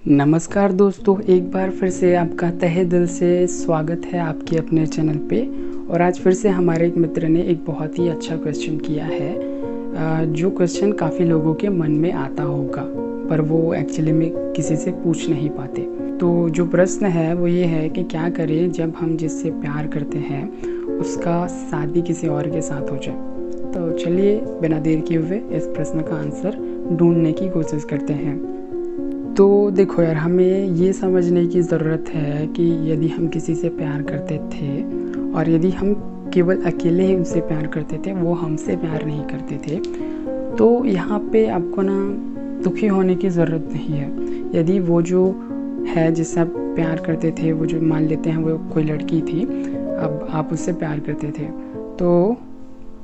नमस्कार दोस्तों, एक बार फिर से आपका तहे दिल से स्वागत है आपके अपने चैनल पे। और आज फिर से हमारे एक मित्र ने एक बहुत ही अच्छा क्वेश्चन किया है, जो क्वेश्चन काफ़ी लोगों के मन में आता होगा पर वो एक्चुअली में किसी से पूछ नहीं पाते। तो जो प्रश्न है वो ये है कि क्या करें जब हम जिससे प्यार करते हैं उसका शादी किसी और के साथ हो जाए। तो चलिए बिना देर किए हुए इस प्रश्न का आंसर ढूंढने की कोशिश करते हैं। तो देखो यार, हमें ये समझने की ज़रूरत है कि यदि हम किसी से प्यार करते थे और यदि हम केवल अकेले ही उनसे प्यार करते थे, वो हमसे प्यार नहीं करते थे, तो यहाँ पे आपको ना दुखी होने की ज़रूरत नहीं है। यदि वो जो है जिससे आप प्यार करते थे, वो जो मान लेते हैं वो कोई लड़की थी, अब आप उससे प्यार करते थे, तो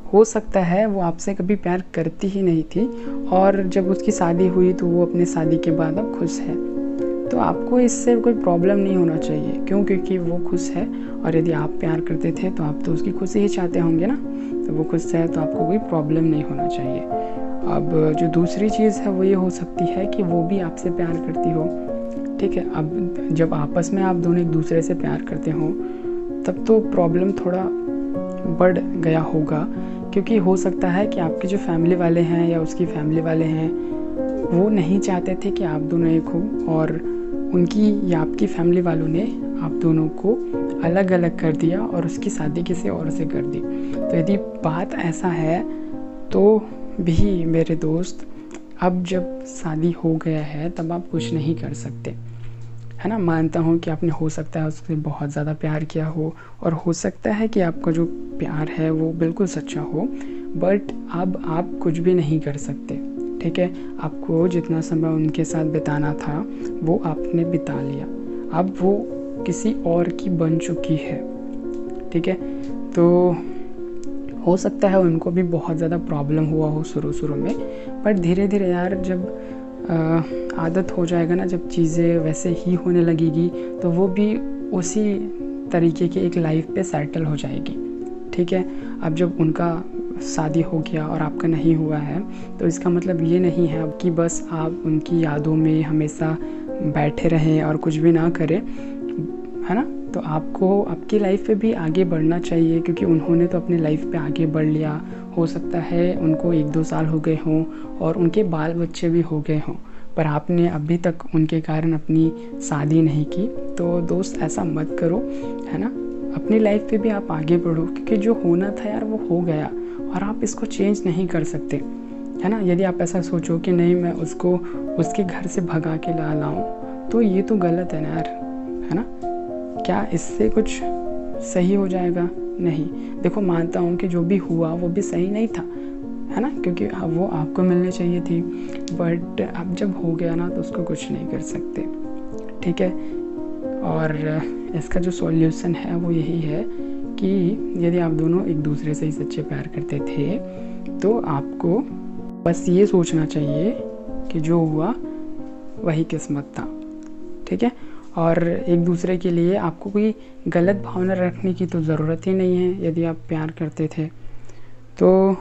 हो सकता है वो आपसे कभी प्यार करती ही नहीं थी और जब उसकी शादी हुई तो वो अपने शादी के बाद अब खुश है। तो आपको इससे कोई प्रॉब्लम नहीं होना चाहिए। क्यों? क्योंकि वो खुश है और यदि आप प्यार करते थे तो आप तो उसकी खुशी ही चाहते होंगे ना। तो वो खुश है तो आपको कोई प्रॉब्लम नहीं होना चाहिए। अब जो दूसरी चीज़ है वो ये हो सकती है कि वो भी आपसे प्यार करती हो। ठीक है, अब जब आपस में आप दोनों एक दूसरे से प्यार करते हो तब तो प्रॉब्लम थोड़ा बढ़ गया होगा, क्योंकि हो सकता है कि आपके जो फैमिली वाले हैं या उसकी फैमिली वाले हैं वो नहीं चाहते थे कि आप दोनों एक हो, और उनकी या आपकी फैमिली वालों ने आप दोनों को अलग अलग कर दिया और उसकी शादी किसी और से कर दी। तो यदि बात ऐसा है तो भी मेरे दोस्त, अब जब शादी हो गया है तब आप कुछ नहीं कर सकते, है ना। मानता हूँ कि आपने हो सकता है उससे बहुत ज़्यादा प्यार किया हो और हो सकता है कि आपका जो प्यार है वो बिल्कुल सच्चा हो, बट अब आप कुछ भी नहीं कर सकते। ठीक है, आपको जितना समय उनके साथ बिताना था वो आपने बिता लिया, अब वो किसी और की बन चुकी है। ठीक है, तो हो सकता है उनको भी बहुत ज़्यादा प्रॉब्लम हुआ हो शुरू में, बट धीरे धीरे यार जब आदत हो जाएगा ना, जब चीज़ें वैसे ही होने लगेगी तो वो भी उसी तरीके की एक लाइफ पे सेटल हो जाएगी। ठीक है, अब जब उनका शादी हो गया और आपका नहीं हुआ है तो इसका मतलब ये नहीं है अब कि बस आप उनकी यादों में हमेशा बैठे रहें और कुछ भी ना करें, है ना। तो आपको आपकी लाइफ पे भी आगे बढ़ना चाहिए, क्योंकि उन्होंने तो अपनी लाइफ पे आगे बढ़ लिया। हो सकता है उनको 1-2 साल हो गए हों और उनके बाल बच्चे भी हो गए हों, पर आपने अभी तक उनके कारण अपनी शादी नहीं की। तो दोस्त ऐसा मत करो, है ना। अपनी लाइफ पे भी आप आगे बढ़ो, क्योंकि जो होना था यार वो हो गया और आप इसको चेंज नहीं कर सकते, है ना। यदि आप ऐसा सोचो कि नहीं मैं उसको उसके घर से भगा के ला लाऊं, तो ये तो गलत है ना यार, है ना। क्या इससे कुछ सही हो जाएगा? नहीं। देखो, मानता हूँ कि जो भी हुआ वो भी सही नहीं था, है ना, क्योंकि वो आपको मिलनी चाहिए थी, बट अब जब हो गया ना तो उसको कुछ नहीं कर सकते। ठीक है, और इसका जो सॉल्यूशन है वो यही है कि यदि आप दोनों एक दूसरे से ही सच्चे प्यार करते थे तो आपको बस ये सोचना चाहिए कि जो हुआ वही किस्मत था। ठीक है, और एक दूसरे के लिए आपको कोई गलत भावना रखने की तो ज़रूरत ही नहीं है। यदि आप प्यार करते थे तो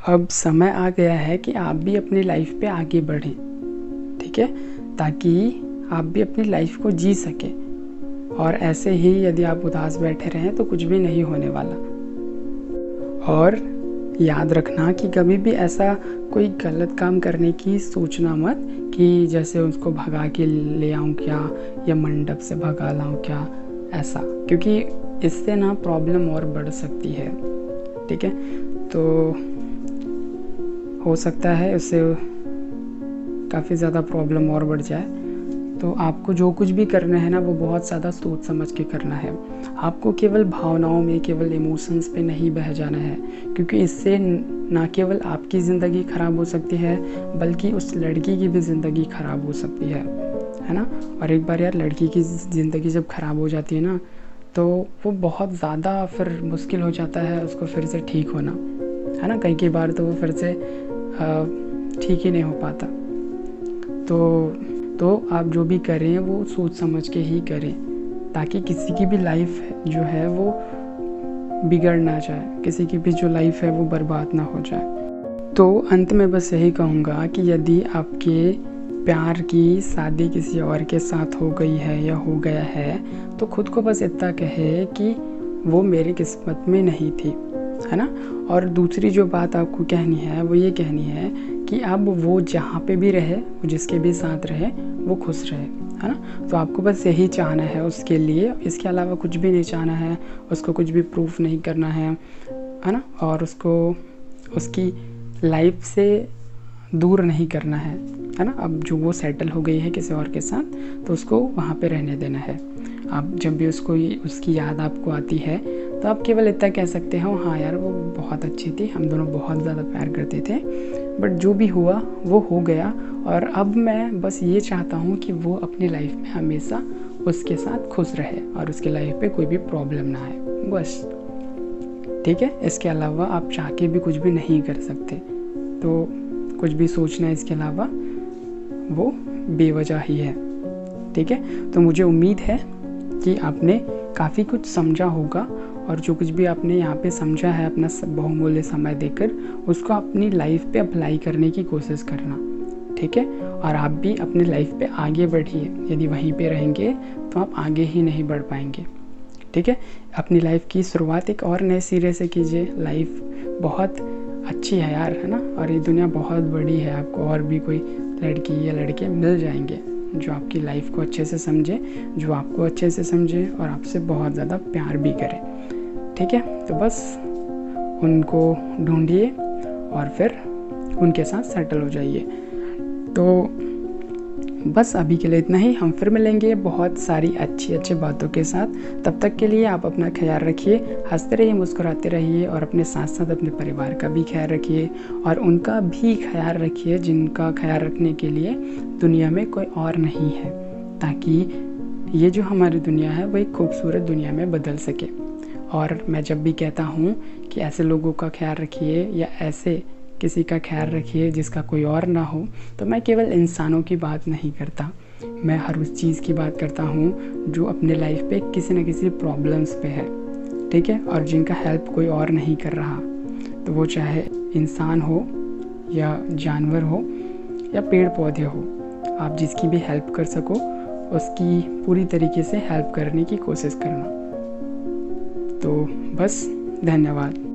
अब समय आ गया है कि आप भी अपनी लाइफ पे आगे बढ़ें। ठीक है, ताकि आप भी अपनी लाइफ को जी सकें, और ऐसे ही यदि आप उदास बैठे रहें तो कुछ भी नहीं होने वाला। और याद रखना कि कभी भी ऐसा कोई गलत काम करने की सोचना मत कि जैसे उसको भगा के ले आऊँ क्या, या मंडप से भगा लाऊँ क्या, ऐसा, क्योंकि इससे ना प्रॉब्लम और बढ़ सकती है। ठीक है, तो हो सकता है इससे काफ़ी ज़्यादा प्रॉब्लम और बढ़ जाए। तो आपको जो कुछ भी करना है ना वो बहुत ज़्यादा सोच समझ के करना है। आपको केवल भावनाओं में, केवल इमोशंस पे नहीं बह जाना है, क्योंकि इससे ना केवल आपकी ज़िंदगी ख़राब हो सकती है बल्कि उस लड़की की भी ज़िंदगी ख़राब हो सकती है ना। और एक बार यार लड़की की ज़िंदगी जब ख़राब हो जाती है ना तो वो बहुत ज़्यादा फिर मुश्किल हो जाता है उसको फिर से ठीक होना, है ना। कई बार तो वो फिर से ठीक ही नहीं हो पाता। तो आप जो भी करें वो सोच समझ के ही करें, ताकि किसी की भी लाइफ जो है वो बिगड़ ना जाए, किसी की भी जो लाइफ है वो बर्बाद ना हो जाए। तो अंत में बस यही कहूँगा कि यदि आपके प्यार की शादी किसी और के साथ हो गई है या हो गया है, तो खुद को बस इतना कहे कि वो मेरी किस्मत में नहीं थी, है ना। और दूसरी जो बात आपको कहनी है वो ये कहनी है कि अब वो जहाँ पे भी रहे, वो जिसके भी साथ रहे, वो खुश रहे, है ना। तो आपको बस यही चाहना है उसके लिए, इसके अलावा कुछ भी नहीं चाहना है, उसको कुछ भी प्रूफ नहीं करना है ना। और उसको उसकी लाइफ से दूर नहीं करना है ना। अब जो वो सेटल हो गई है किसी और के साथ, तो उसको वहाँ पे रहने देना है। आप जब भी उसकी याद आपको आती है, तो आप केवल इतना कह सकते हो, हाँ यार वो बहुत अच्छी थी, हम दोनों बहुत ज़्यादा प्यार करते थे, बट जो भी हुआ वो हो गया, और अब मैं बस ये चाहता हूँ कि वो अपनी लाइफ में हमेशा उसके साथ खुश रहे और उसकी लाइफ पे कोई भी प्रॉब्लम ना आए, बस। ठीक है, इसके अलावा आप चाह के भी कुछ भी नहीं कर सकते, तो कुछ भी सोचना इसके अलावा वो बेवजह ही है। ठीक है, तो मुझे उम्मीद है कि आपने काफ़ी कुछ समझा होगा, और जो कुछ भी आपने यहाँ पे समझा है अपना बहुमूल्य समय देकर, उसको अपनी लाइफ पे अप्लाई करने की कोशिश करना। ठीक है, और आप भी अपनी लाइफ पे आगे बढ़िए। यदि वहीं पे रहेंगे तो आप आगे ही नहीं बढ़ पाएंगे। ठीक है, अपनी लाइफ की शुरुआत एक और नए सिरे से कीजिए। लाइफ बहुत अच्छी है यार, है ना, और ये दुनिया बहुत बड़ी है। आपको और भी कोई लड़की या लड़के मिल जाएंगे जो आपकी लाइफ को अच्छे से समझे, जो आपको अच्छे से समझे और आपसे बहुत ज़्यादा प्यार भी करे। ठीक है, तो बस उनको ढूंढिए और फिर उनके साथ सेटल हो जाइए। तो बस अभी के लिए इतना ही। हम फिर मिलेंगे बहुत सारी अच्छी बातों के साथ। तब तक के लिए आप अपना ख्याल रखिए, हंसते रहिए, मुस्कुराते रहिए, और अपने साथ साथ अपने परिवार का भी ख्याल रखिए, और उनका भी ख्याल रखिए जिनका ख्याल रखने के लिए दुनिया में कोई और नहीं है, ताकि ये जो हमारी दुनिया है वो एक खूबसूरत दुनिया में बदल सके। और मैं जब भी कहता हूँ कि ऐसे लोगों का ख्याल रखिए या ऐसे किसी का ख्याल रखिए जिसका कोई और ना हो, तो मैं केवल इंसानों की बात नहीं करता, मैं हर उस चीज़ की बात करता हूँ जो अपने लाइफ पे किसी न किसी प्रॉब्लम्स पे है। ठीक है, और जिनका हेल्प कोई और नहीं कर रहा, तो वो चाहे इंसान हो या जानवर हो या पेड़ पौधे हो, आप जिसकी भी हेल्प कर सको उसकी पूरी तरीके से हेल्प करने की कोशिश करना। तो बस, धन्यवाद।